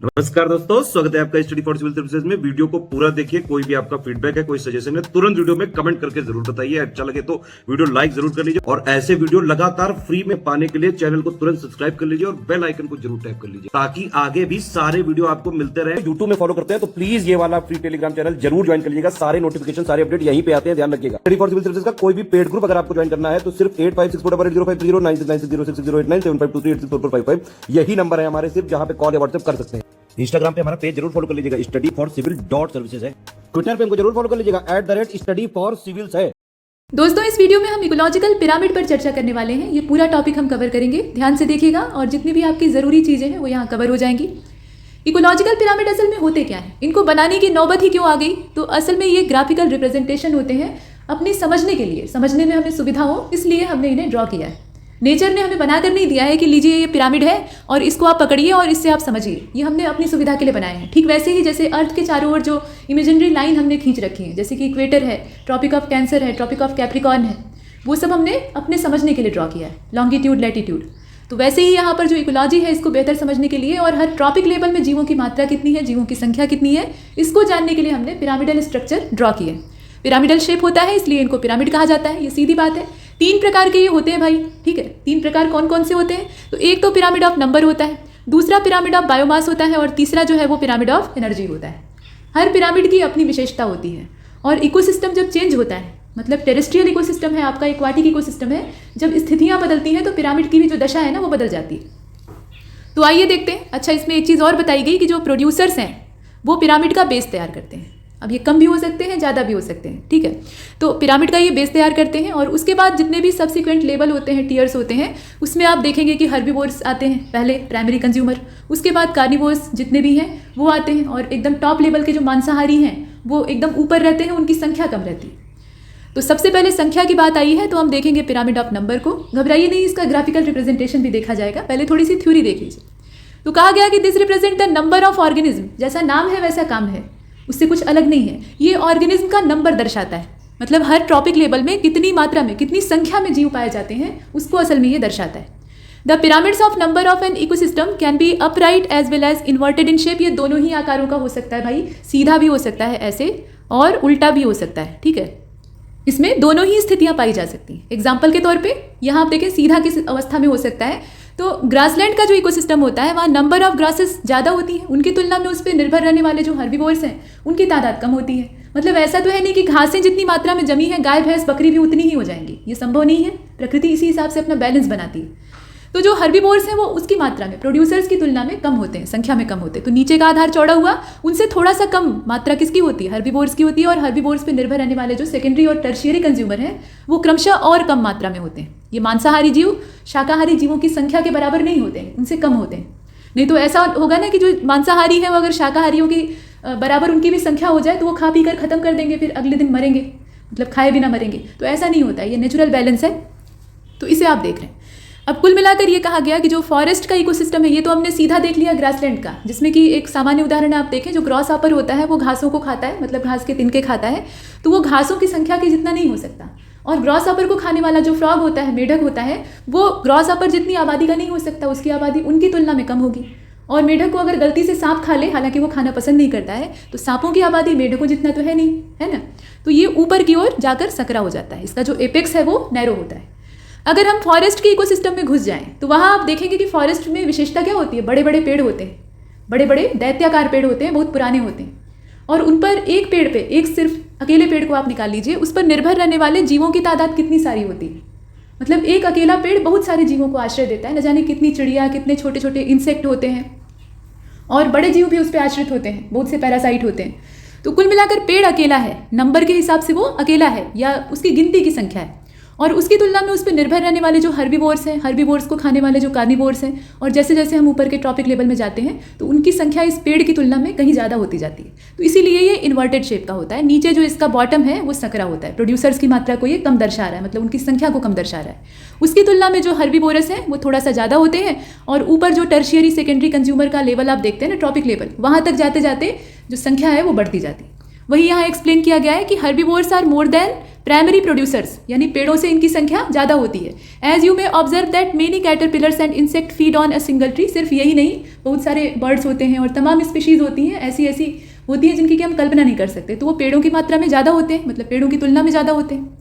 नमस्कार दोस्तों, स्वागत है आपका स्टडी फॉर सिविल सर्विसेज में। वीडियो को पूरा देखिए। कोई भी आपका फीडबैक है, कोई सजेशन है, तुरंत वीडियो में कमेंट करके जरूर बताइए। अच्छा लगे तो वीडियो लाइक जरूर कर लीजिए और ऐसे वीडियो लगातार फ्री में पाने के लिए चैनल को तुरंत सब्सक्राइब कर लीजिए और बेल आइकन को जरूर टैप कर लीजिए ताकि आगे भी सारे वीडियो आपको मिलते रहे। यूट्यूब में फॉलो करते हैं तो प्लीज ये वाला फ्री टेलीग्राम चैनल जरूर ज्वाइन कर लीजिएगा। सारे नोटिफिकेशन, सारे अपडेट यहीं पे आते हैं, ध्यान रखिएगा। स्टडी फॉर सिविल सर्विसेज का कोई भी पेड ग्रुप अगर आपको ज्वाइन करना है तो सिर्फ 856480560660897523864455 यही नंबर है हमारे, सिर्फ जहां पे कॉल या व्हाट्सएप कर सकते हैं। इंस्टाग्राम पे हमारा पेज जरूर फॉलो कर लीजिएगा, studyforcivil.services है। ट्विटर पे हमको जरूर फॉलो कर लीजिएगा, @studyforcivils है। दोस्तों, इस वीडियो में हम इकोलॉजिकल पिरामिड पर चर्चा करने वाले हैं। ये पूरा टॉपिक हम कवर करेंगे, ध्यान से देखिएगा और जितनी भी आपकी ज़रूरी चीज़ें हैं वो यहाँ कवर हो जाएंगी। इकोलॉजिकल पिरामिड असल में होते क्या हैं, इनको बनाने की नौबत ही क्यों आ गई? तो असल में ये ग्राफिकल रिप्रेजेंटेशन होते हैं अपने समझने के लिए, समझने में हमें सुविधा हो इसलिए हमने इन्हें ड्रॉ किया है। नेचर ने हमें बनाकर नहीं दिया है कि लीजिए ये पिरामिड है और इसको आप पकड़िए और इससे आप समझिए। ये हमने अपनी सुविधा के लिए बनाए हैं। ठीक वैसे ही जैसे अर्थ के चारों ओर जो इमेजिनरी लाइन हमने खींच रखी है, जैसे कि इक्वेटर है, ट्रॉपिक ऑफ कैंसर है, ट्रॉपिक ऑफ कैप्रिकॉर्न है, वो सब हमने अपने समझने के लिए ड्रॉ किया है, लॉन्गिट्यूड लैटिट्यूड। तो वैसे ही यहाँ पर जो इकोलॉजी है इसको बेहतर समझने के लिए और हर ट्रॉपिक लेवल में जीवों की मात्रा कितनी है, जीवों की संख्या कितनी है, इसको जानने के लिए हमने पिरामिडल स्ट्रक्चर ड्रॉ किए। पिरामिडल शेप होता है इसलिए इनको पिरामिड कहा जाता है, ये सीधी बात है। 3 प्रकार के ये होते हैं भाई, ठीक है। 3 प्रकार कौन कौन से होते हैं? तो एक तो पिरामिड ऑफ नंबर होता है, दूसरा पिरामिड ऑफ बायोमास होता है और तीसरा जो है वो पिरामिड ऑफ एनर्जी होता है। हर पिरामिड की अपनी विशेषता होती है और इकोसिस्टम जब चेंज होता है, मतलब टेरेस्ट्रियल इकोसिस्टम है आपका, एक्वाटिक इकोसिस्टम है, जब स्थितियाँ बदलती हैं तो पिरामिड की भी जो दशा है ना वो बदल जाती है। तो आइए देखते हैं। अच्छा, इसमें एक चीज़ और बताई गई कि जो प्रोड्यूसर्स हैं वो पिरामिड का बेस तैयार करते हैं। अब ये कम भी हो सकते हैं, ज़्यादा भी हो सकते हैं, ठीक है। तो पिरामिड का ये बेस तैयार करते हैं और उसके बाद जितने भी सब्सिक्वेंट लेवल होते हैं, टीयर्स होते हैं, उसमें आप देखेंगे कि हर्बीवोर्स आते हैं पहले, प्राइमरी कंज्यूमर, उसके बाद कार्निवोर्स जितने भी हैं वो आते हैं और एकदम टॉप लेवल के जो मांसाहारी हैं वो एकदम ऊपर रहते हैं, उनकी संख्या कम रहती है। तो सबसे पहले संख्या की बात आई है तो हम देखेंगे पिरामिड ऑफ नंबर को। घबराइए नहीं, इसका ग्राफिकल रिप्रेजेंटेशन भी देखा जाएगा, पहले थोड़ी सी थ्योरी देख लीजिए। तो कहा गया कि this represent the number of organism, जैसा नाम है वैसा काम है, उससे कुछ अलग नहीं है। ये ऑर्गेनिज्म का नंबर दर्शाता है, मतलब हर ट्रॉपिक लेवल में कितनी मात्रा में, कितनी संख्या में जीव पाए जाते हैं, उसको असल में ये दर्शाता है। The pyramids of number of an ecosystem can be upright as well as inverted in shape. ये दोनों ही आकारों का हो सकता है भाई, सीधा भी हो सकता है ऐसे और उल्टा भी हो सकता है, ठीक है। इसमें दोनों ही स्थितियां पाई जा सकती हैं। एग्जाम्पल के तौर पे यहाँ आप देखें, सीधा किस अवस्था में हो सकता है। तो ग्रासलैंड का जो इकोसिस्टम होता है वहाँ नंबर ऑफ ग्रासेस ज़्यादा होती हैं, उनकी तुलना में उस पर निर्भर रहने वाले जो हर्बीवोर्स हैं उनकी तादाद कम होती है। मतलब ऐसा तो है नहीं कि घासें जितनी मात्रा में जमी है, गाय भैंस बकरी भी उतनी ही हो जाएंगी, ये संभव नहीं है। प्रकृति इसी हिसाब से अपना बैलेंस बनाती है। तो जो हर्बीवोर्स हैं वो उसकी मात्रा में प्रोड्यूसर्स की तुलना में कम होते हैं, संख्या में कम होते हैं। तो नीचे का आधार चौड़ा हुआ, उनसे थोड़ा सा कम मात्रा किसकी होती है? हर्बीवोर्स की होती है। और हर्बीवोर्स पे निर्भर रहने वाले जो सेकेंडरी और टर्शियरी कंज्यूमर हैं वो क्रमशः और कम मात्रा में होते हैं। ये मांसाहारी जीव शाकाहारी जीवों की संख्या के बराबर नहीं होते हैं, उनसे कम होते हैं। नहीं तो ऐसा होगा ना कि जो मांसाहारी है वो अगर शाकाहारियों की बराबर उनकी भी संख्या हो जाए तो वो खा पी कर खत्म कर देंगे, फिर अगले दिन मरेंगे, मतलब खाए बिना मरेंगे। तो ऐसा नहीं होता है, ये नेचुरल बैलेंस है। तो इसे आप देख रहे हैं। अब कुल मिलाकर ये कहा गया कि जो फॉरेस्ट का इकोसिस्टम है, ये तो हमने सीधा देख लिया ग्रासलैंड का, जिसमें कि एक सामान्य उदाहरण आप देखें, जो ग्रॉस हॉपर होता है वो घासों को खाता है, मतलब घास के तिनके खाता है, तो वो घासों की संख्या के जितना नहीं हो सकता। और ग्रॉस हॉपर को खाने वाला जो फ्रॉग होता है, मेढक होता है, वो ग्रॉस हॉपर जितनी आबादी का नहीं हो सकता, उसकी आबादी उनकी तुलना में कम होगी। और मेढक को अगर गलती से सांप खा ले, हालांकि वो खाना पसंद नहीं करता है, तो सांपों की आबादी मेढकों जितना तो है नहीं, है ना। तो ये ऊपर की ओर जाकर सकरा हो जाता है, इसका जो एपेक्स है वो नैरो होता है। अगर हम फॉरेस्ट के इकोसिस्टम में घुस जाएं तो वहाँ आप देखेंगे कि फॉरेस्ट में विशेषता क्या होती है? बड़े बड़े पेड़ होते हैं, बड़े बड़े दैत्याकार पेड़ होते हैं, बहुत पुराने होते हैं। और उन पर एक पेड़ पे, एक सिर्फ अकेले पेड़ को आप निकाल लीजिए, उस पर निर्भर रहने वाले जीवों की तादाद कितनी सारी होती है। मतलब एक अकेला पेड़ बहुत सारे जीवों को आश्रय देता है, न जाने कितनी चिड़िया, कितने छोटे छोटे इंसेक्ट होते हैं और बड़े जीव भी उस पर आश्रित होते हैं, बहुत से पैरासाइट होते हैं। तो कुल मिलाकर पेड़ अकेला है, नंबर के हिसाब से वो अकेला है या उसकी गिनती की संख्या है। और उसकी तुलना में उस पर निर्भर रहने वाले जो हर्बीवोर्स हैं, हर्बीवोर्स को खाने वाले जो कार्निवोर्स हैं, और जैसे जैसे हम ऊपर के ट्रॉपिक लेवल में जाते हैं तो उनकी संख्या इस पेड़ की तुलना में कहीं ज़्यादा होती जाती है। तो इसीलिए ये इन्वर्टेड शेप का होता है। नीचे जो इसका बॉटम है वो सकरा होता है, प्रोड्यूसर्स की मात्रा को ये कम दर्शा रहा है, मतलब उनकी संख्या को कम दर्शा रहा है। उसकी तुलना में जो हर्बीवोरस हैं वो थोड़ा सा ज़्यादा होते हैं। और ऊपर जो टर्शियरी सेकेंडरी कंज्यूमर का लेवल आप देखते हैं ना, ट्रॉपिक लेवल, वहाँ तक जाते जाते जो संख्या है वो बढ़ती जाती है। वही यहाँ एक्सप्लेन किया गया है कि herbivores are more than primary producers, यानी पेड़ों से इनकी संख्या ज़्यादा होती है। As you may observe that many caterpillars and insect feed on a single tree. सिर्फ यही नहीं, बहुत सारे बर्ड्स होते हैं और तमाम स्पीशीज़ होती हैं, ऐसी ऐसी होती हैं जिनकी कि हम कल्पना नहीं कर सकते, तो वो पेड़ों की मात्रा में ज़्यादा होते हैं, मतलब पेड़ों की तुलना में ज़्यादा होते हैं।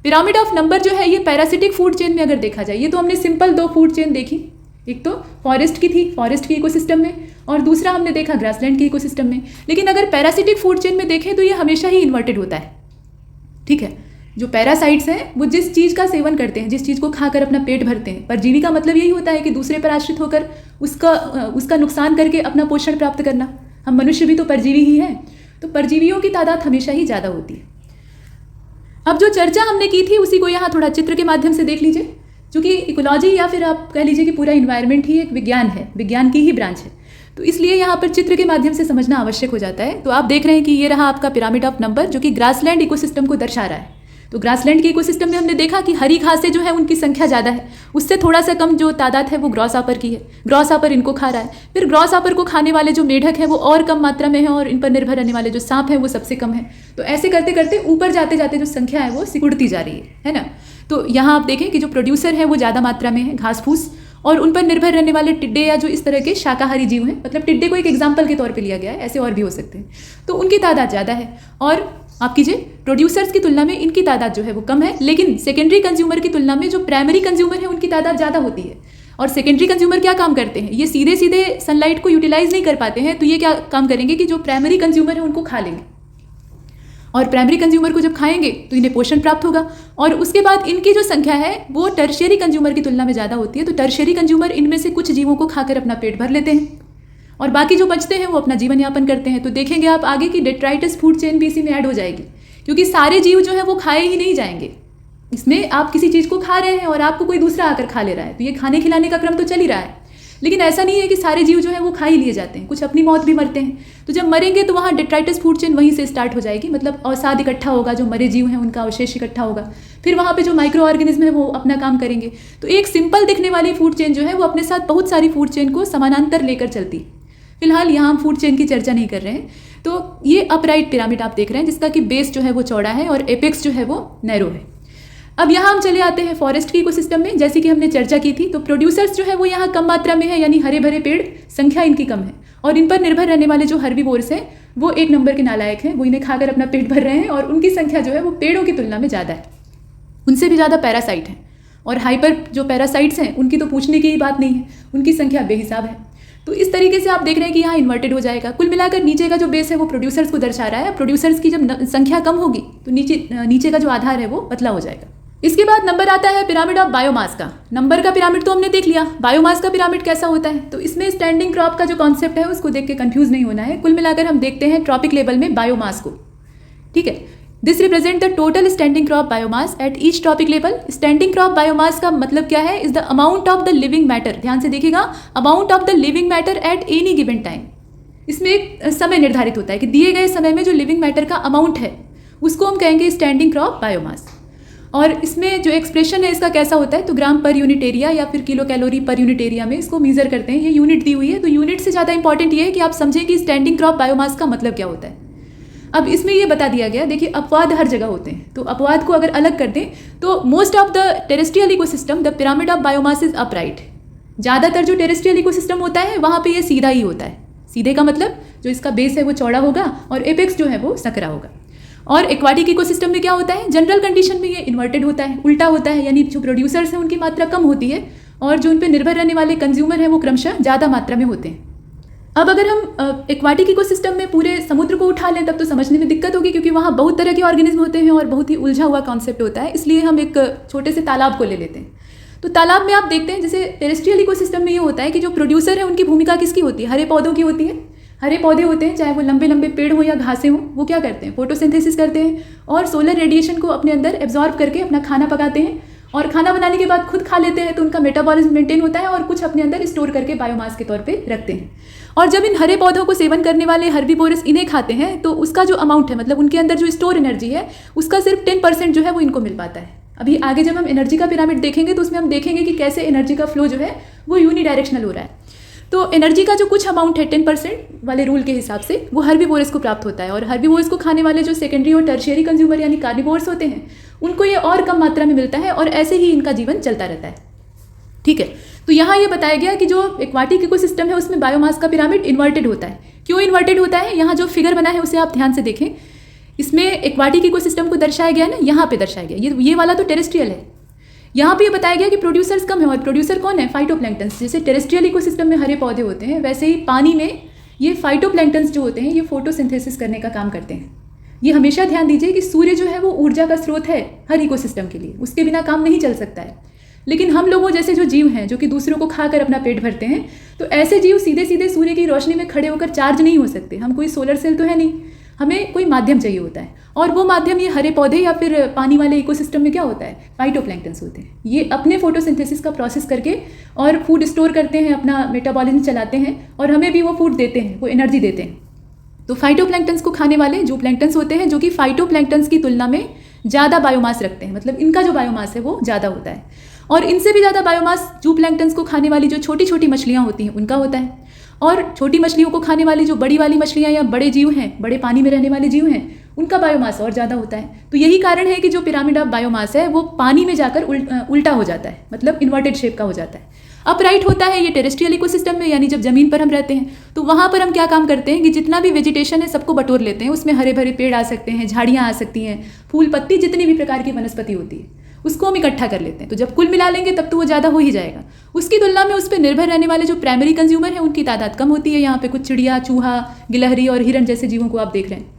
पिरामिड ऑफ नंबर जो है ये पैरासिटिक फूड चेन में अगर देखा जाए, ये तो हमने सिंपल 2 फूड चेन देखी, एक तो फॉरेस्ट की थी, फॉरेस्ट के इकोसिस्टम में, और दूसरा हमने देखा ग्रासलैंड के इकोसिस्टम में। लेकिन अगर पैरासिटिक फूड चेन में देखें तो ये हमेशा ही इन्वर्टेड होता है। ठीक है, जो पैरासाइट्स हैं वो जिस चीज़ का सेवन करते हैं, जिस चीज़ को खाकर अपना पेट भरते हैं, परजीवी का मतलब यही होता है कि दूसरे पर आश्रित होकर उसका नुकसान करके अपना पोषण प्राप्त करना। हम मनुष्य भी तो परजीवी ही हैं, तो परजीवियों की तादाद हमेशा ही ज़्यादा होती है। अब जो चर्चा हमने की थी उसी को यहाँ थोड़ा चित्र के माध्यम से देख लीजिए। क्योंकि इकोलॉजी या फिर आप कह लीजिए कि पूरा इन्वायरमेंट ही एक विज्ञान है, विज्ञान की ही ब्रांच है, तो इसलिए यहाँ पर चित्र के माध्यम से समझना आवश्यक हो जाता है। तो आप देख रहे हैं कि ये रहा आपका पिरामिड ऑफ नंबर, जो कि ग्रासलैंड इकोसिस्टम को दर्शा रहा है। तो ग्रासलैंड के इकोसिस्टम में हमने देखा कि हरी घासें जो है उनकी संख्या ज़्यादा है, उससे थोड़ा सा कम जो तादाद है वो ग्रॉस ऑपर की है। ग्रॉस ऑपर इनको खा रहा है, फिर ग्रॉस ऑपर को खाने वाले जो मेढक हैं वो और कम मात्रा में है, और इन पर निर्भर रहने वाले जो सांप हैं वो सबसे कम है। तो ऐसे करते करते ऊपर जाते जाते जो संख्या है वो सिकुड़ती जा रही है ना। तो यहाँ आप देखें कि जो प्रोड्यूसर है वो ज़्यादा मात्रा में है, घास फूस, और उन पर निर्भर रहने वाले टिड्डे या जो इस तरह के शाकाहारी जीव हैं, मतलब टिड्डे को एक एग्जाम्पल के तौर पे लिया गया है, ऐसे और भी हो सकते हैं, तो उनकी तादाद ज़्यादा है। और आप कीजिए, प्रोड्यूसर्स की तुलना में इनकी तादाद जो है वो कम है, लेकिन सेकेंडरी कंज्यूमर की तुलना में जो प्राइमरी कंज्यूमर है उनकी तादाद ज़्यादा होती है। और सेकेंडरी कंज्यूमर क्या काम करते हैं, ये सीधे सीधे सनलाइट को यूटिलाइज नहीं कर पाते हैं, तो ये क्या काम करेंगे कि जो प्राइमरी कंज्यूमर है उनको खा लेंगे, और प्राइमरी कंज्यूमर को जब खाएंगे तो इन्हें पोषण प्राप्त होगा। और उसके बाद इनकी जो संख्या है वो टर्शियरी कंज्यूमर की तुलना में ज़्यादा होती है। तो टर्शियरी कंज्यूमर इनमें से कुछ जीवों को खाकर अपना पेट भर लेते हैं, और बाकी जो बचते हैं वो अपना जीवन यापन करते हैं। तो देखेंगे आप आगे की डेट्राइटस फूड चेन भी इसी में ऐड हो जाएगी, क्योंकि सारे जीव जो है वो खाए ही नहीं जाएंगे। इसमें आप किसी चीज़ को खा रहे हैं और आपको कोई दूसरा आकर खा ले रहा है, तो ये खाने खिलाने का क्रम तो चल ही रहा है। लेकिन ऐसा नहीं है कि सारे जीव जो है वो खा ही लिए जाते हैं, कुछ अपनी मौत भी मरते हैं। तो जब मरेंगे तो वहाँ डेट्राइटस फूड चेन वहीं से स्टार्ट हो जाएगी, मतलब अवसाद इकट्ठा होगा, जो मरे जीव हैं उनका अवशेष इकट्ठा होगा, फिर वहाँ पे जो माइक्रो ऑर्गेनिज्म है वो अपना काम करेंगे। तो एक सिंपल दिखने वाली फूड चेन जो है वो अपने साथ बहुत सारी फूड चेन को समानांतर लेकर चलती है। फिलहाल यहाँ हम फूड चेन की चर्चा नहीं कर रहे हैं। तो ये अपराइट पिरामिड आप देख रहे हैं, जिसका कि बेस जो है वो चौड़ा है और एपेक्स जो है वो नैरो है। अब यहाँ हम चले आते हैं फॉरेस्ट की इकोसिस्टम में। जैसे कि हमने चर्चा की थी, तो प्रोड्यूसर्स जो है वो यहाँ कम मात्रा में है, यानी हरे भरे पेड़, संख्या इनकी कम है, और इन पर निर्भर रहने वाले जो हर्बीवोर्स हैं वो 1 नंबर के नालायक हैं, वो इन्हें खाकर अपना पेट भर रहे हैं, और उनकी संख्या जो है वो पेड़ों की तुलना में ज़्यादा है, उनसे भी ज़्यादा पैरासाइट हैं। और हाइपर जो पैरासाइट्स हैं उनकी तो पूछने की ही बात नहीं है, उनकी संख्या बेहिसाब है। तो इस तरीके से आप देख रहे हैं कि यहाँ इन्वर्टेड हो जाएगा। कुल मिलाकर नीचे का जो बेस है वो प्रोड्यूसर्स को दर्शा रहा है। प्रोड्यूसर्स की जब संख्या कम होगी तो नीचे का जो आधार है वो पतला हो जाएगा। इसके बाद नंबर आता है पिरामिड ऑफ बायोमास का। नंबर का पिरामिड तो हमने देख लिया, बायोमास का पिरामिड कैसा होता है। तो इसमें स्टैंडिंग क्रॉप का जो कॉन्सेप्ट है उसको देख के कंफ्यूज नहीं होना है। कुल मिलाकर हम देखते हैं ट्रॉपिक लेवल में बायोमास को, ठीक है। This represent the total standing crop biomass at each trophic level. Standing crop biomass का मतलब क्या है, is the amount of the living matter. ध्यान से देखिएगा, amount of the living matter at any given time. इसमें एक समय निर्धारित होता है कि दिए गए समय में जो लिविंग मैटर का अमाउंट है उसको हम कहेंगे स्टैंडिंग क्रॉप बायोमास। और इसमें जो एक्सप्रेशन है इसका कैसा होता है, तो ग्राम पर यूनिट एरिया या फिर kilo calorie per unit area में इसको मीजर करते हैं। ये यूनिट दी हुई है, तो यूनिट से ज़्यादा इंपॉर्टेंट ये है कि आप समझें कि स्टैंडिंग क्रॉप बायोमास का मतलब क्या होता है। अब इसमें ये बता दिया गया, देखिए अपवाद हर जगह होते हैं, तो अपवाद को अगर अलग कर दें तो most of the terrestrial ecosystem the pyramid of biomass is upright. ज़्यादातर जो टेरेस्ट्रियल इकोसिस्टम होता है वहाँ पे ये सीधा ही होता है। सीधे का मतलब जो इसका बेस है वो चौड़ा होगा और एपेक्स जो है वो सकरा होगा। और एक्वाटिक इकोसिस्टम में क्या होता है, जनरल कंडीशन में ये इन्वर्टेड होता है, उल्टा होता है, यानी जो प्रोड्यूसर्स हैं उनकी मात्रा कम होती है और जो उन पर निर्भर रहने वाले कंज्यूमर हैं वो क्रमशः ज़्यादा मात्रा में होते हैं। अब अगर हम एक्वाटिक इकोसिस्टम में पूरे समुद्र को उठा लें तब तो समझने में दिक्कत होगी, क्योंकि वहाँ बहुत तरह के ऑर्गेनिज्म होते हैं और बहुत ही उलझा हुआ कॉन्सेप्ट होता है। इसलिए हम एक छोटे से तालाब को ले लेते हैं। तो तालाब में आप देखते हैं जैसे टेरेस्ट्रियल इकोसिस्टम में ये होता है कि जो प्रोड्यूसर है उनकी भूमिका किसकी होती है, हरे पौधों की होती है। हरे पौधे होते हैं, चाहे वो लंबे लंबे पेड़ हो या घासें हो, वो क्या करते हैं, फोटोसिंथेसिस करते हैं और सोलर रेडिएशन को अपने अंदर एब्जॉर्ब करके अपना खाना पकाते हैं, और खाना बनाने के बाद खुद खा लेते हैं, तो उनका मेटाबॉलिज्म मेंटेन होता है और कुछ अपने अंदर स्टोर करके बायोमास के तौर पे रखते हैं। और जब इन हरे पौधों को सेवन करने वाले हर्बीवोरस इन्हें खाते हैं तो उसका जो अमाउंट है, मतलब उनके अंदर जो स्टोर एनर्जी है उसका सिर्फ 10% जो है वो इनको मिल पाता है। अभी आगे जब हम एनर्जी का पिरामिड देखेंगे तो उसमें हम देखेंगे कि कैसे एनर्जी का फ्लो जो है वो यूनिडायरेक्शनल हो रहा है। तो एनर्जी का जो कुछ अमाउंट है 10% वाले रूल के हिसाब से वो हर्बीवोरस को प्राप्त होता है, और हर्बीवोरस को खाने वाले जो सेकेंडरी और टर्शियरी कंज्यूमर यानी कार्निवोर्स होते हैं उनको ये और कम मात्रा में मिलता है, और ऐसे ही इनका जीवन चलता रहता है। ठीक है, तो यहाँ ये बताया गया कि जो एक्वाटिक इकोसिस्टम है उसमें बायोमास का पिरामिड इन्वर्टेड होता है। क्यों इन्वर्टेड होता है? यहाँ जो फिगर बना है उसे आप ध्यान से देखें, इसमें एक्वाटिक इकोसिस्टम को दर्शाया गया है ना, यहाँ पे दर्शाया गया, ये वाला तो टेरेस्ट्रियल है। यहाँ पे ये बताया गया कि प्रोड्यूसर्स कम है, और प्रोड्यूसर कौन है? फाइटोप्लैंक्टन्स। जैसे टेरेस्ट्रियल इकोसिस्टम में हरे पौधे होते हैं, वैसे ही पानी में ये फाइटोप्लैंक्टन्स जो होते हैं ये फोटोसिंथेसिस करने का काम करते हैं। ये हमेशा ध्यान दीजिए कि सूर्य जो है वो ऊर्जा का स्रोत है हर इकोसिस्टम के लिए, उसके बिना काम नहीं चल सकता है। लेकिन हम लोगों जैसे जो जीव हैं जो कि दूसरों को खाकर अपना पेट भरते हैं, तो ऐसे जीव सीधे सीधे सूर्य की रोशनी में खड़े होकर चार्ज नहीं हो सकते। हम कोई सोलर सेल तो है नहीं, हमें कोई माध्यम चाहिए होता है, और वो माध्यम ये हरे पौधे या फिर पानी वाले इकोसिस्टम में क्या होता है? फाइटोप्लैंक्टन्स होते हैं। ये अपने फोटोसिंथेसिस का प्रोसेस करके और फूड स्टोर करते हैं, अपना मेटाबॉलिज्म चलाते हैं, और हमें भी वो फूड देते हैं, वो एनर्जी देते हैं। तो फाइटोप्लैंक्टन्स को खाने वाले जूप्लैंक्टन्स होते हैं, जो कि फाइटोप्लैंक्टन्स की तुलना में ज़्यादा बायोमास रखते हैं, मतलब इनका जो बायोमास है वो ज़्यादा होता है। और इनसे भी ज़्यादा बायोमास जूप्लैंक्टन्स को खाने वाली जो छोटी छोटी मछलियाँ होती हैं उनका होता है, और छोटी मछलियों को खाने वाली जो बड़ी वाली मछलियाँ या बड़े जीव हैं, बड़े पानी में रहने वाले जीव हैं, उनका बायोमास और ज़्यादा होता है। तो यही कारण है कि जो पिरामिड ऑफ बायोमास है वो पानी में जाकर उल्टा हो जाता है, मतलब इन्वर्टेड शेप का हो जाता है। अपराइट होता है ये टेरेस्ट्रियल इकोसिस्टम में, यानी जब ज़मीन पर हम रहते हैं तो वहाँ पर हम क्या काम करते हैं कि जितना भी वेजिटेशन है सबको बटोर लेते हैं, उसमें हरे भरे पेड़ आ सकते हैं, झाड़ियाँ आ सकती हैं, फूल पत्ती, जितनी भी प्रकार की वनस्पति होती है उसको हम इकट्ठा कर लेते हैं। तो जब कुल मिला लेंगे तब तो वो ज़्यादा हो ही जाएगा। उसकी तुलना में उस पर निर्भर रहने वाले जो प्राइमरी कंज्यूमर हैं उनकी तादाद कम होती है। यहाँ पे कुछ चिड़िया, चूहा, गिलहरी और हिरन जैसे जीवों को आप देख रहे हैं।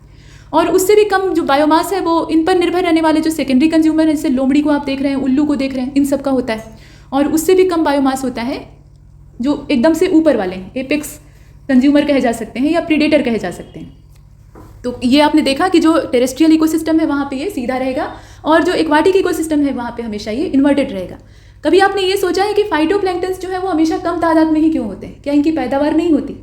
और उससे भी कम जो बायोमास है वो इन पर निर्भर रहने वाले जो सेकेंडरी कंज्यूमर हैं, जैसे लोमड़ी को आप देख रहे हैं, उल्लू को देख रहे हैं, इन सब का होता है। और उससे भी कम बायोमास होता है जो एकदम से ऊपर वाले हैं, एपेक्स कंज्यूमर कहे जा सकते हैं या प्रीडेटर कहे जा सकते हैं। तो ये आपने देखा कि जो टेरेस्ट्रियल इकोसिस्टम है वहाँ पे ये सीधा रहेगा, और जो एक्वाटिक इकोसिस्टम है वहाँ पे हमेशा ये इन्वर्टेड रहेगा। कभी आपने ये सोचा है कि फाइटोप्लैंक्टन्स जो है वो हमेशा कम तादाद में ही क्यों होते हैं? क्या इनकी पैदावार नहीं होती?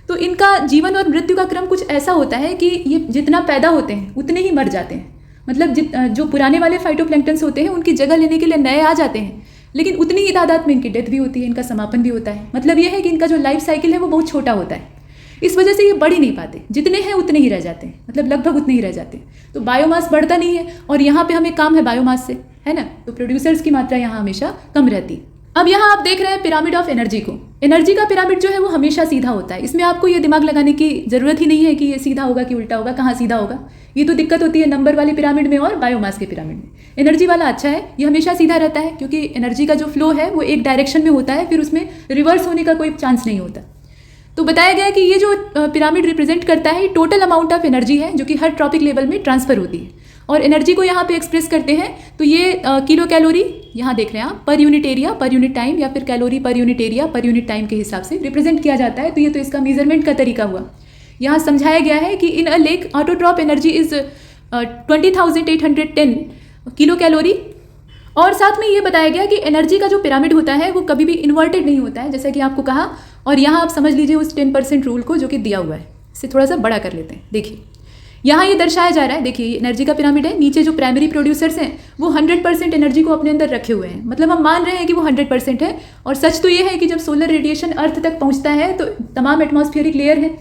तो इनका जीवन और मृत्यु का क्रम कुछ ऐसा होता है कि ये जितना पैदा होते हैं उतने ही मर जाते हैं। मतलब जो पुराने वाले फाइटोप्लैंक्टन्स होते हैं उनकी जगह लेने के लिए नए आ जाते हैं, लेकिन उतनी ही तादाद में इनकी डेथ भी होती है, इनका समापन भी होता है। मतलब ये है कि इनका जो लाइफ साइकिल है वो बहुत छोटा होता है। इस वजह से ये बढ़ ही नहीं पाते, जितने हैं उतने ही रह जाते हैं, मतलब लगभग उतने ही रह जाते हैं। तो बायोमास बढ़ता नहीं है, और यहाँ पे हमें काम है बायोमास से, है ना? तो प्रोड्यूसर्स की मात्रा यहाँ हमेशा कम रहती है। अब यहाँ आप देख रहे हैं पिरामिड ऑफ एनर्जी को। एनर्जी का पिरामिड जो है वो हमेशा सीधा होता है। इसमें आपको ये दिमाग लगाने की जरूरत ही नहीं है कि ये सीधा होगा कि उल्टा होगा, कहाँ सीधा होगा। ये तो दिक्कत होती है नंबर वाले पिरामिड में और बायोमास के पिरामिड में। एनर्जी वाला अच्छा है, ये हमेशा सीधा रहता है, क्योंकि एनर्जी का जो फ्लो है वो एक डायरेक्शन में होता है, फिर उसमें रिवर्स होने का कोई चांस नहीं होता। तो बताया गया है कि ये जो पिरामिड रिप्रेजेंट करता है टोटल अमाउंट ऑफ एनर्जी है जो कि हर ट्रॉपिक लेवल में ट्रांसफर होती है। और एनर्जी को यहाँ पे एक्सप्रेस करते हैं तो ये किलो कैलोरी, यहाँ देख रहे हैं आप, per unit area per unit time, या फिर calorie per unit area per unit time के हिसाब से रिप्रेजेंट किया जाता है। तो ये तो इसका मेजरमेंट का तरीका हुआ। यहाँ समझाया गया है कि in a lake autotroph energy is 20,810 kilocalorie. और साथ में ये बताया गया कि एनर्जी का जो पिरामिड होता है वो कभी भी इन्वर्टेड नहीं होता है, जैसा कि आपको कहा। और यहाँ आप समझ लीजिए उस 10% रूल को जो कि दिया हुआ है, इसे थोड़ा सा बड़ा कर लेते हैं। देखिए यहाँ ये दर्शाया जा रहा है, देखिए एनर्जी का पिरामिड है, नीचे जो प्राइमरी प्रोड्यूसर्स हैं वो 100% एनर्जी को अपने अंदर रखे हुए हैं। मतलब हम मान रहे हैं कि वो 100% है। और सच तो ये है कि जब सोलर रेडिएशन अर्थ तक पहुँचता है तो तमाम एटमॉस्फेरिक लेयर हैं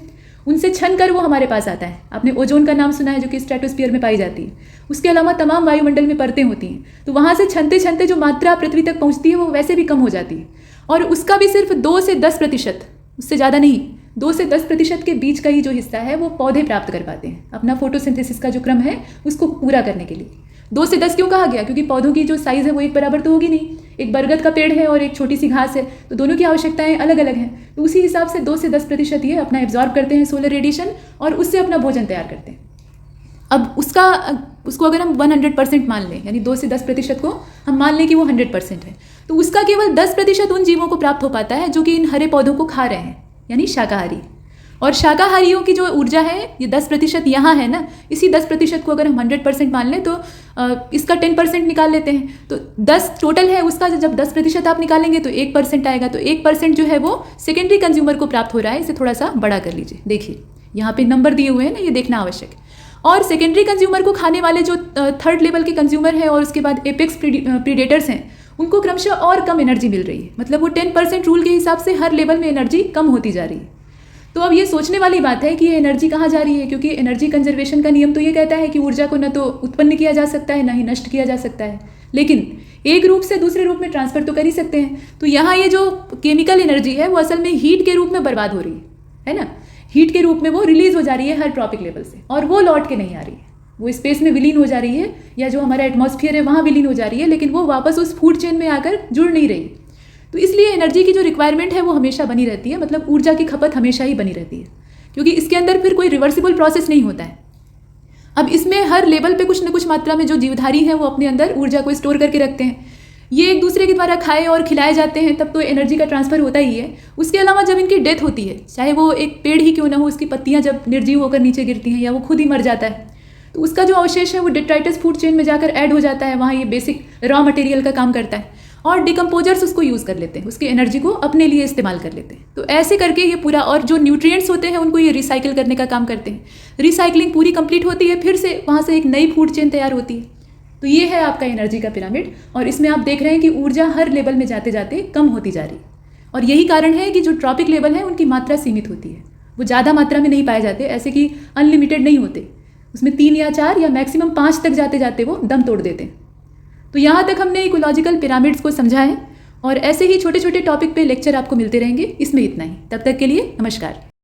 उनसे छन कर वो हमारे पास आता है। आपने ओजोन का नाम सुना है जो कि स्ट्रेटोस्फीयर में पाई जाती है। उसके अलावा तमाम वायुमंडल में परतें होती हैं, तो वहाँ से छनते छनते जो मात्रा पृथ्वी तक पहुँचती है वो वैसे भी कम हो जाती है। और उसका भी सिर्फ 2 से 10%, उससे ज़्यादा नहीं, 2 से 10% के बीच का ही जो हिस्सा है वो पौधे प्राप्त कर पाते हैं अपना फोटोसिंथेसिस का जो क्रम है उसको पूरा करने के लिए। 2 से 10 क्यों कहा गया? क्योंकि पौधों की जो साइज़ है वो एक बराबर तो होगी नहीं। एक बरगद का पेड़ है और एक छोटी सी घास है, तो दोनों की आवश्यकताएं अलग अलग हैं। तो उसी हिसाब से 2 से 10% ये अपना एब्जॉर्ब करते हैं सोलर रेडिएशन और उससे अपना भोजन तैयार करते हैं। अब उसको अगर हम 100% मान लें, यानी 2 से 10% को हम मान लें कि वो 100% है, तो उसका केवल 10% उन जीवों को प्राप्त हो पाता है जो कि इन हरे पौधों को खा रहे हैं, यानी शाकाहारी। और शाकाहारियों की जो ऊर्जा है ये 10% यहाँ है ना, इसी 10% को अगर हम 100% मान लें तो इसका 10% निकाल लेते हैं। तो 10 टोटल है, उसका जब 10% आप निकालेंगे तो 1% आएगा। तो 1% जो है वो सेकेंडरी कंज्यूमर को प्राप्त हो रहा है। इसे थोड़ा सा बड़ा कर लीजिए, देखिए यहाँ पे नंबर दिए हुए हैं ना, ये देखना आवश्यक है। और सेकेंडरी कंज्यूमर को खाने वाले जो थर्ड लेवल के कंज्यूमर हैं और उसके बाद एपेक्स प्रीडेटर्स हैं, उनको क्रमशः और कम एनर्जी मिल रही है। मतलब वो 10% रूल के हिसाब से हर लेवल में एनर्जी कम होती जा रही है। तो अब ये सोचने वाली बात है कि ये एनर्जी कहाँ जा रही है, क्योंकि एनर्जी कंजर्वेशन का नियम तो ये कहता है कि ऊर्जा को न तो उत्पन्न किया जा सकता है, न ही नष्ट किया जा सकता है, लेकिन एक रूप से दूसरे रूप में ट्रांसफर तो कर ही सकते हैं। तो यहाँ ये जो केमिकल एनर्जी है वो असल में हीट के रूप में बर्बाद हो रही है ना। हीट के रूप में वो रिलीज हो जा रही है हर ट्रॉपिक लेवल से, और वो लौट के नहीं आ रही है, वो स्पेस में विलीन हो जा रही है, या जो हमारा एटमॉस्फेयर है वहाँ विलीन हो जा रही है, लेकिन वो वापस उस फूड चेन में आकर जुड़ नहीं रही। तो इसलिए एनर्जी की जो रिक्वायरमेंट है वो हमेशा बनी रहती है, मतलब ऊर्जा की खपत हमेशा ही बनी रहती है, क्योंकि इसके अंदर फिर कोई रिवर्सिबल प्रोसेस नहीं होता है। अब इसमें हर लेवल पे कुछ न कुछ मात्रा में जो जीवधारी हैं वो अपने अंदर ऊर्जा को स्टोर करके रखते हैं। ये एक दूसरे के द्वारा खाए और खिलाए जाते हैं, तब तो एनर्जी का ट्रांसफर होता ही है। उसके अलावा जब इनकी डेथ होती है, चाहे वो एक पेड़ ही क्यों ना हो, उसकी पत्तियां जब निर्जीव होकर नीचे गिरती हैं या वो खुद ही मर जाता है, तो उसका जो अवशेष है वो डेट्राइटस फूड चेन में जाकर ऐड हो जाता है। वहाँ ये बेसिक रॉ मटेरियल का काम करता है, और डिकम्पोजर्स उसको यूज़ कर लेते हैं, उसकी एनर्जी को अपने लिए इस्तेमाल कर लेते हैं। तो ऐसे करके ये पूरा, और जो न्यूट्रिएंट्स होते हैं उनको ये रिसाइकिल करने का काम करते हैं। रिसाइकलिंग पूरी कंप्लीट होती है, फिर से वहाँ से एक नई फूड चेन तैयार होती है। तो ये है आपका एनर्जी का पिरामिड, और इसमें आप देख रहे हैं कि ऊर्जा हर लेवल में जाते जाते कम होती जा रही है। और यही कारण है कि जो ट्रॉपिक लेवल है उनकी मात्रा सीमित होती है, वो ज़्यादा मात्रा में नहीं पाए जाते, ऐसे कि अनलिमिटेड नहीं होते। उसमें 3 या 4 या मैक्सिमम 5 तक जाते जाते वो दम तोड़ देते हैं। तो यहाँ तक हमने इकोलॉजिकल पिरामिड्स को समझा है, और ऐसे ही छोटे छोटे टॉपिक पे लेक्चर आपको मिलते रहेंगे। इसमें इतना ही, तब तक के लिए नमस्कार।